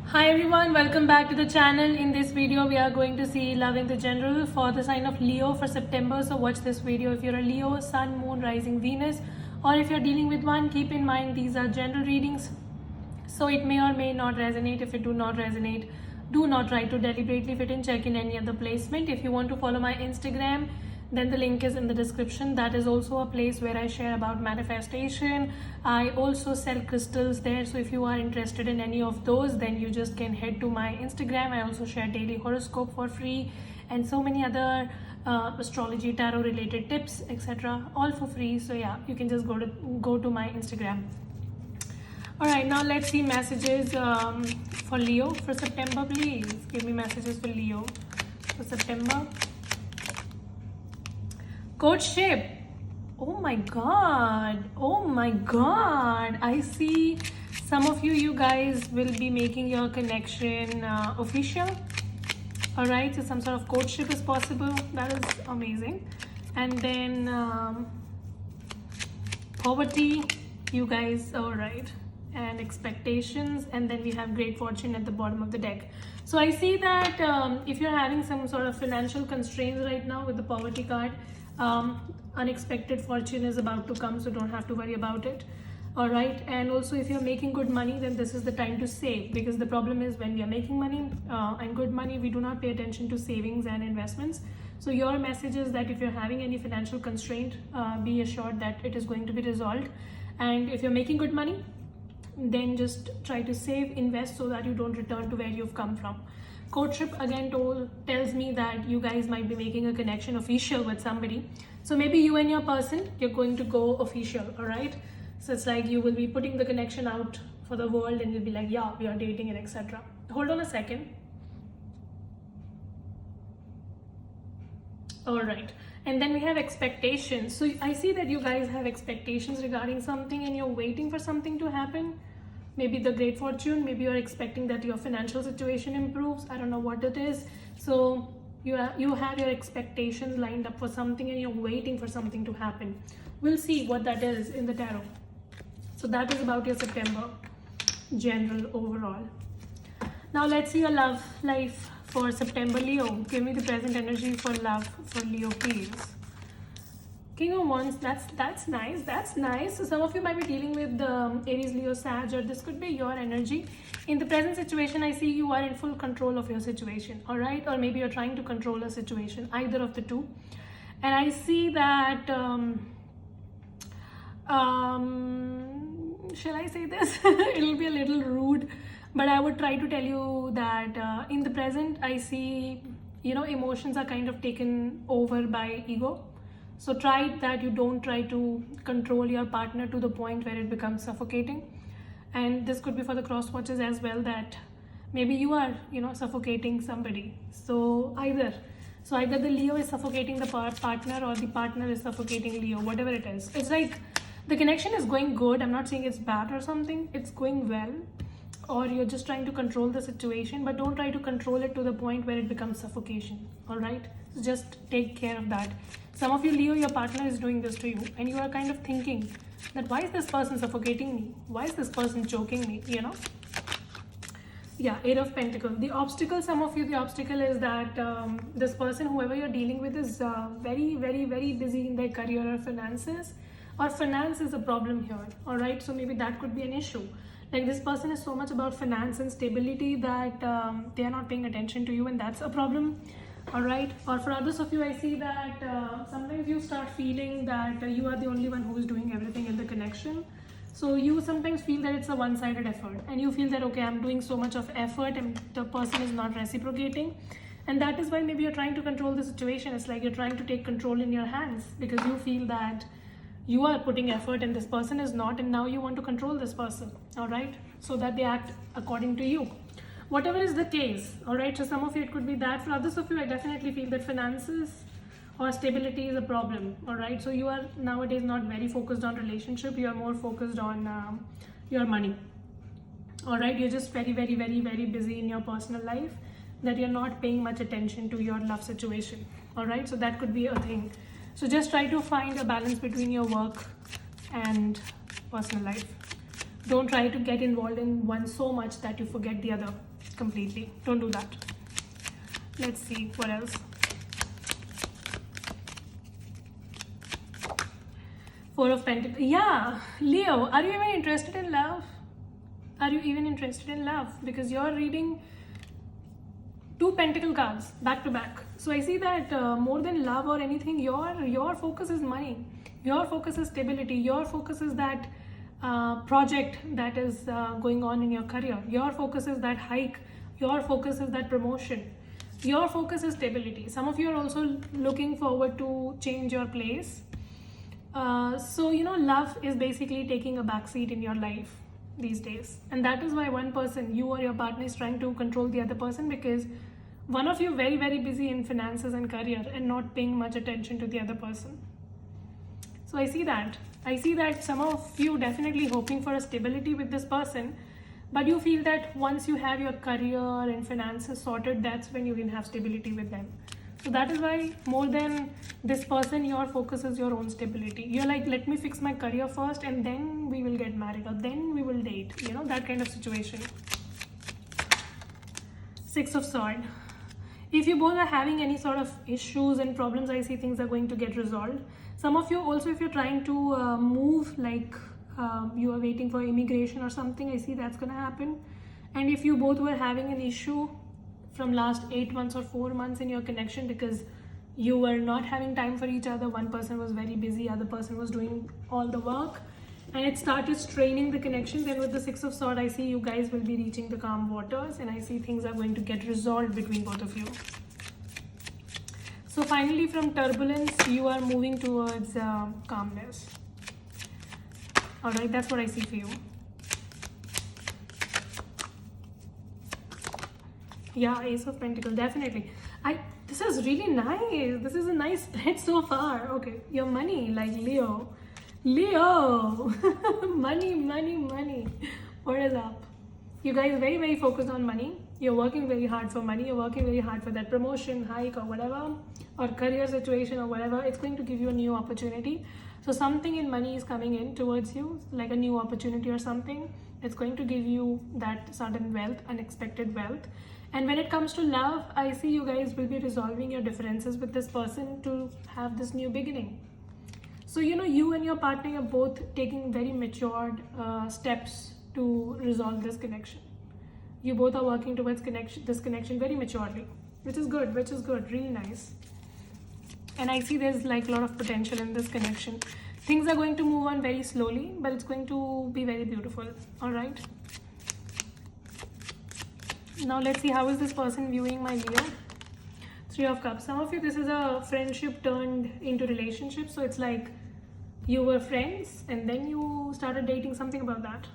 Hi everyone, welcome back to the channel. In this video we are going to see love in the general for the sign of Leo for September. So watch this video if you're a Leo, Sun, Moon, Rising, Venus, or if you're dealing with one, keep in mind these are general readings. So it may or may not resonate. If it do not resonate, do not try to deliberately fit in, check in any other placement. If you want to follow my Instagram, then the link is in the description. That is also a place where I share about manifestation. I also sell crystals there, so if you are interested in any of those, then you just can head to my Instagram. I also share daily horoscope for free and so many other astrology, tarot related tips, etc., all for free. So yeah, you can just go to my Instagram. All right, now let's see messages for Leo for September. Please give me messages for Leo for September. Courtship. Oh my god. Oh my god. I see some of you guys will be making your connection official. All right, so some sort of courtship is possible. That is amazing. And then poverty, you guys, all right, and expectations, and then we have great fortune at the bottom of the deck. So I see that if you're having some sort of financial constraints right now with the poverty card, unexpected fortune is about to come, so don't have to worry about it. All right, and also if you're making good money, then this is the time to save, because the problem is when we are making money and good money, we do not pay attention to savings and investments. So your message is that if you're having any financial constraint, be assured that it is going to be resolved. And if you're making good money, then just try to save, invest, so that you don't return to where you've come from. Courtship again tells me that you guys might be making a connection official with somebody. So maybe you and your person, you're going to go official. All right, so it's like you will be putting the connection out for the world, and you'll be like, yeah, we are dating and etc. Hold on a second. All right, and then we have expectations. So I see that you guys have expectations regarding something, and you're waiting for something to happen. Maybe the great fortune, maybe you're expecting that your financial situation improves. I don't know what it is. So you have your expectations lined up for something, and you're waiting for something to happen. We'll see what that is in the tarot. So that is about your September general overall. Now let's see your love life for September, Leo. Give me the present energy for love for Leo, please. King of Wands, that's nice. That's nice. So some of you might be dealing with Aries, Leo, Sag, or this could be your energy. In the present situation, I see you are in full control of your situation, all right? Or maybe you're trying to control a situation, either of the two. And I see that, shall I say this? It'll be a little rude, but I would try to tell you that in the present, I see, emotions are kind of taken over by ego. So try that you don't try to control your partner to the point where it becomes suffocating. And this could be for the cross watchers as well, that maybe you are, suffocating somebody. So either the Leo is suffocating the partner, or the partner is suffocating Leo, whatever it is. It's like the connection is going good. I'm not saying it's bad or something. It's going well. Or you're just trying to control the situation, but don't try to control it to the point where it becomes suffocation. All right, so just take care of that. Some of you, Leo, your partner is doing this to you, and you are kind of thinking that why is this person suffocating me? Why is this person choking me? Yeah, Eight of Pentacles. The obstacle, some of you, the obstacle is that this person, whoever you're dealing with, is very, very, very busy in their career or finances, or finance is a problem here. All right, so maybe that could be an issue. Like this person is so much about finance and stability that they are not paying attention to you, and that's a problem. All right, or for others of you, I see that sometimes you start feeling that you are the only one who is doing everything in the connection. So you sometimes feel that it's a one-sided effort, and you feel that, okay, I'm doing so much of effort and the person is not reciprocating. And that is why maybe you're trying to control the situation. It's like you're trying to take control in your hands, because you feel that you are putting effort and this person is not, and now you want to control this person, all right, so that they act according to you, whatever is the case. All right, so some of you, it could be that. For others of you, I definitely feel that finances or stability is a problem. All right, so you are nowadays not very focused on relationship, you are more focused on your money. All right, you're just very, very, very, very busy in your personal life, that you're not paying much attention to your love situation. All right, so that could be a thing. So just try to find a balance between your work and personal life. Don't try to get involved in one so much that you forget the other completely. Don't do that. Let's see what else. Four of Pentacles. Yeah, Leo, are you even interested in love? Are you even interested in love? Because you're reading two Pentacle cards back to back. So I see that more than love or anything, your focus is money. Your focus is stability. Your focus is that project that is going on in your career. Your focus is that hike. Your focus is that promotion. Your focus is stability. Some of you are also looking forward to change your place. So, love is basically taking a backseat in your life these days. And that is why one person, you or your partner, is trying to control the other person, because one of you very, very busy in finances and career and not paying much attention to the other person. So I see that. I see that some of you definitely hoping for a stability with this person, but you feel that once you have your career and finances sorted, that's when you can have stability with them. So that is why more than this person, your focus is your own stability. You're like, let me fix my career first and then we will get married, or then we will date, that kind of situation. Six of Swords. If you both are having any sort of issues and problems, I see things are going to get resolved. Some of you also, if you're trying to move, like you are waiting for immigration or something, I see that's going to happen. And if you both were having an issue from last 8 months or 4 months in your connection because you were not having time for each other, one person was very busy, other person was doing all the work, and it started straining the connection, then with the Six of Swords, I see you guys will be reaching the calm waters, and I see things are going to get resolved between both of you. So finally, from turbulence, you are moving towards calmness. Alright, that's what I see for you. Yeah, Ace of Pentacles, definitely. This is really nice. This is a nice spread so far. Okay, your money, like Leo. money, money, money. What is up? You guys are very, very focused on money. You're working very hard for money. You're working very hard for that promotion, hike, or whatever, or career situation or whatever. It's going to give you a new opportunity. So something in money is coming in towards you, like a new opportunity or something. It's going to give you that sudden wealth, unexpected wealth. And when it comes to love, I see you guys will be resolving your differences with this person to have this new beginning. So, you and your partner are both taking very matured steps to resolve this connection. You both are working towards this connection very maturely, which is good, really nice. And I see there's like a lot of potential in this connection. Things are going to move on very slowly, but it's going to be very beautiful, all right? Now let's see, how is this person viewing my Leo? Three of Cups. Some of you, this is a friendship turned into relationship. So it's like you were friends and then you started dating, something about that.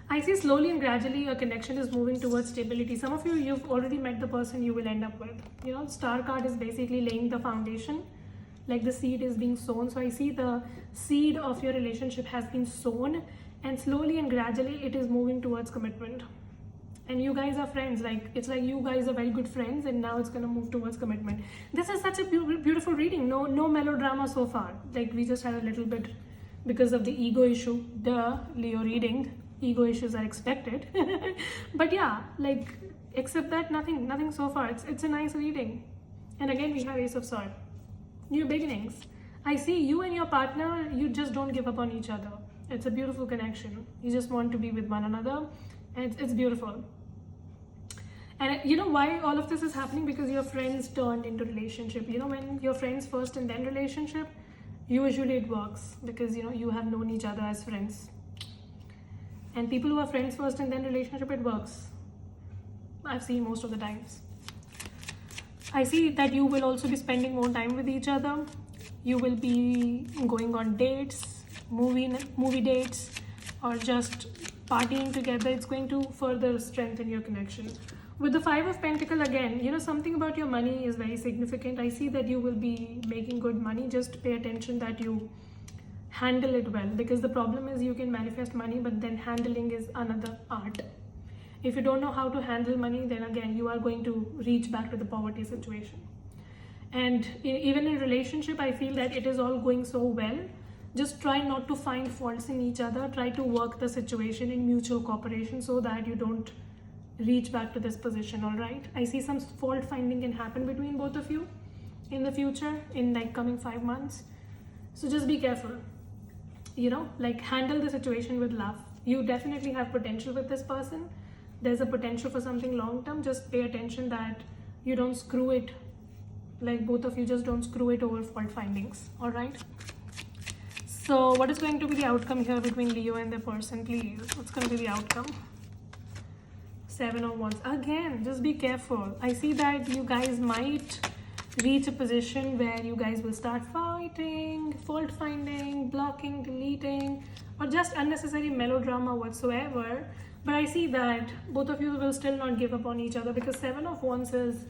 I see slowly and gradually a connection is moving towards stability. Some of you, you've already met the person you will end up with. Star card is basically laying the foundation, like the seed is being sown. So I see the seed of your relationship has been sown, and slowly and gradually it is moving towards commitment. And you guys are friends, like it's like you guys are very good friends, and now it's going to move towards commitment. This is such a beautiful reading. No melodrama so far. Like we just had a little bit because of the ego issue. The Leo reading, ego issues are expected. But yeah, like except that, nothing so far. It's a nice reading. And again, we have Ace of Swords. New beginnings. I see you and your partner, you just don't give up on each other. It's a beautiful connection. You just want to be with one another, and it's beautiful. And you know why all of this is happening? Because your friends turned into relationship. When your friends first and then relationship, usually it works because you have known each other as friends. And people who are friends first and then relationship, it works. I've seen most of the times. I see that you will also be spending more time with each other. You will be going on dates, movie dates, or just partying together. It's going to further strengthen your connection. With the Five of Pentacles, again, something about your money is very significant. I see that you will be making good money. Just pay attention that you handle it well, because the problem is you can manifest money, but then handling is another art. If you don't know how to handle money, then again, you are going to reach back to the poverty situation. And even in relationship, I feel that it is all going so well, Just try not to find faults in each other. Try to work the situation in mutual cooperation so that you don't reach back to this position. All right, I see some fault finding can happen between both of you in the future, in like coming 5 months. So just be careful, you know, like handle the situation with love. You definitely have potential with this person. There's a potential for something long term. Just pay attention that you don't screw it, like both of you just don't screw it over fault findings. All right, so what is going to be the outcome here between Leo and the person, please? What's going to be the outcome? 7 of Wands. Again, just be careful. I see that you guys might reach a position where you guys will start fighting, fault finding, blocking, deleting, or just unnecessary melodrama whatsoever. But I see that both of you will still not give up on each other, because 7 of Wands is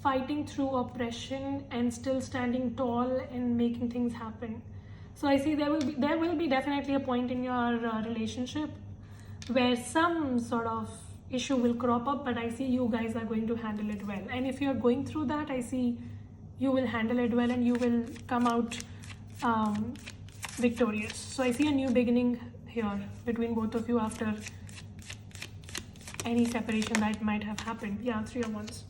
fighting through oppression and still standing tall and making things happen. So I see there will be definitely a point in your relationship where some sort of issue will crop up, but I see you guys are going to handle it well. And if you're going through that, I see you will handle it well and you will come out victorious. So I see a new beginning here between both of you after any separation that might have happened. Yeah, 3 of Wands.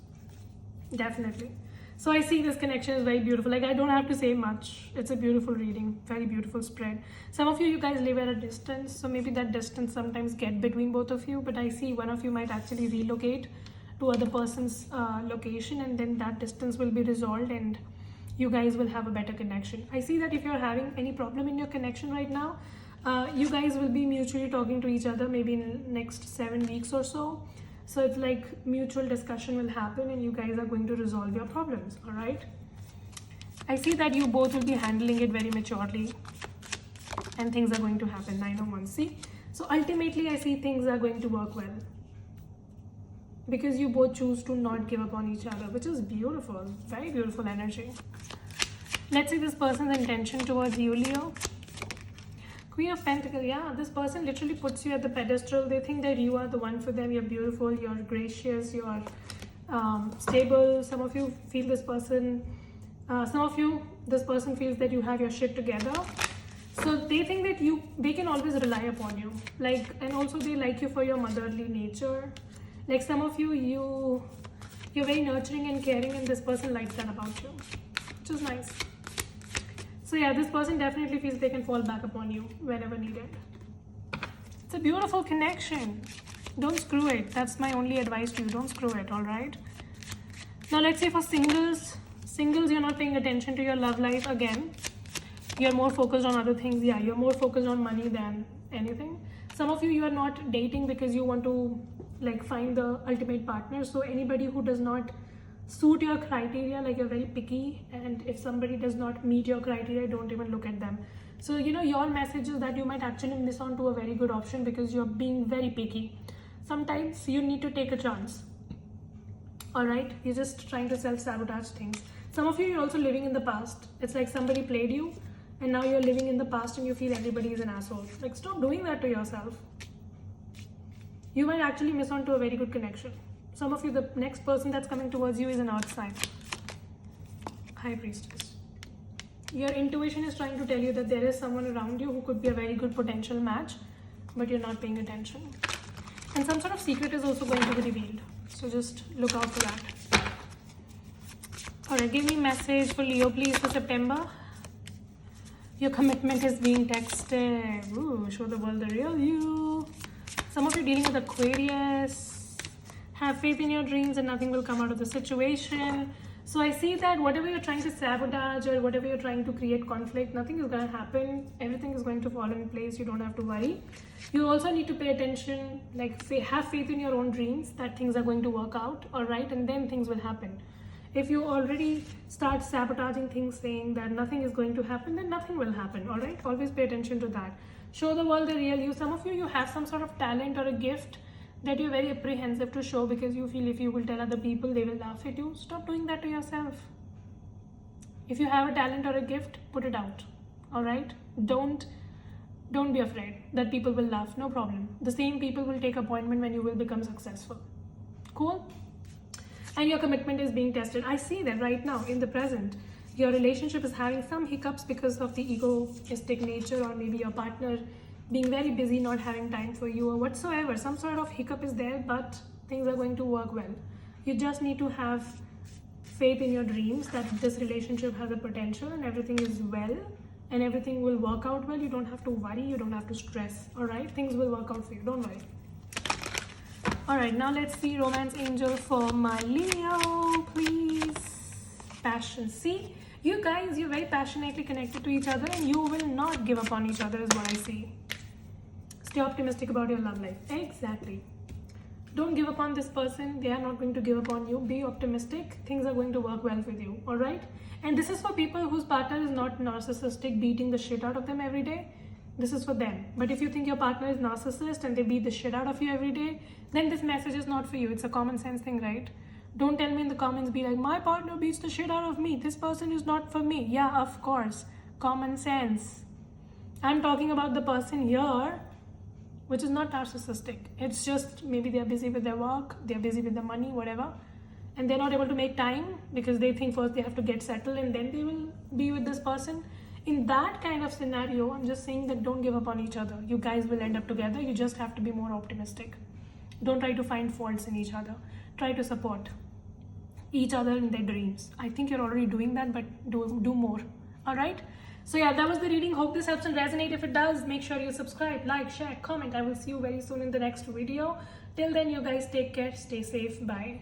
Definitely. So I see this connection is very beautiful. Like, I don't have to say much. It's a beautiful reading, very beautiful spread. Some of you guys live at a distance, so maybe that distance sometimes get between both of you, but I see one of you might actually relocate to other person's location, and then that distance will be resolved and you guys will have a better connection. I see that if you're having any problem in your connection right now, you guys will be mutually talking to each other maybe in the next 7 weeks or so. So it's like mutual discussion will happen and you guys are going to resolve your problems. All right, I see that you both will be handling it very maturely and things are going to happen. 9 of Wands. See, so ultimately I see things are going to work well because you both choose to not give up on each other, which is beautiful. Very beautiful energy. Let's see this person's intention towards you, Leo. Queen of Pentacles. Yeah, this person literally puts you at the pedestal. They think that you are the one for them. You're beautiful, you're gracious, you're stable. Some of you feel this person, this person feels that you have your shit together. So they think that they can always rely upon you. Like, and also they like you for your motherly nature. Like some of you, you're very nurturing and caring, and this person likes that about you, which is nice. So yeah, this person definitely feels they can fall back upon you whenever needed. It's a beautiful connection. Don't screw it. That's my only advice to you. Don't screw it, all right? Now let's say for singles, you're not paying attention to your love life again. You're more focused on other things. Yeah, you're more focused on money than anything. Some of you are not dating because you want to like find the ultimate partner. So anybody who does not suit your criteria, like you're very picky, and if somebody does not meet your criteria, don't even look at them. So you know, your message is that you might actually miss on to a very good option because you're being very picky. Sometimes you need to take a chance. All right, you're just trying to self-sabotage things. Some of you, you're also living in the past. It's like somebody played you and now you're living in the past and you feel everybody is an asshole. Like, stop doing that to yourself. You might actually miss on to a very good connection. Some of you, the next person that's coming towards you is an earth sign. High Priestess. Your intuition is trying to tell you that there is someone around you who could be a very good potential match, but you're not paying attention. And some sort of secret is also going to be revealed. So just look out for that. Alright, give me a message for Leo, please, for September. Your commitment is being texted. Ooh, show the world the real you. Some of you dealing with Aquarius. Have faith in your dreams and nothing will come out of the situation. So I see that whatever you're trying to sabotage or whatever you're trying to create conflict, nothing is going to happen. Everything is going to fall in place. You don't have to worry. You also need to pay attention, like have faith in your own dreams that things are going to work out, all right? And then things will happen. If you already start sabotaging things, saying that nothing is going to happen, then nothing will happen, all right? Always pay attention to that. Show the world the real you. Some of you have some sort of talent or a gift that you're very apprehensive to show because you feel if you will tell other people, they will laugh at you. Stop doing that to yourself. If you have a talent or a gift, put it out, all right? Don't be afraid that people will laugh. No problem. The same people will take appointment when you will become successful. Cool? And your commitment is being tested. I see that right now in the present. your relationship is having some hiccups because of the egoistic nature, or maybe your partner being very busy, not having time for you, or whatsoever, some sort of hiccup is there, but things are going to work well. You just need to have faith in your dreams that this relationship has a potential and everything is well and everything will work out well. You don't have to worry, you don't have to stress. All right, things will work out for you, don't worry. All right, now let's see romance angel for my Leo, please. Passion. See, you guys, you're very passionately connected to each other and you will not give up on each other is what I see. Stay optimistic about your love life. Exactly. Don't give up on this person. They are not going to give up on you. Be optimistic. Things are going to work well with you. All right. And this is for people whose partner is not narcissistic, beating the shit out of them every day. This is for them. But if you think your partner is narcissist and they beat the shit out of you every day, then this message is not for you. It's a common sense thing, right? Don't tell me in the comments, be like, my partner beats the shit out of me. This person is not for me. Yeah, of course. Common sense. I'm talking about the person here, which is not narcissistic. It's just maybe they're busy with their work, they're busy with the money, whatever, and they're not able to make time because they think first they have to get settled and then they will be with this person. In that kind of scenario, I'm just saying that don't give up on each other. You guys will end up together. You just have to be more optimistic. Don't try to find faults in each other. Try to support each other in their dreams. I think you're already doing that, but do more. All right. So yeah, that was the reading. Hope this helps and resonate. If it does, make sure you subscribe, like, share, comment. I will see you very soon in the next video. Till then, you guys take care. Stay safe. Bye.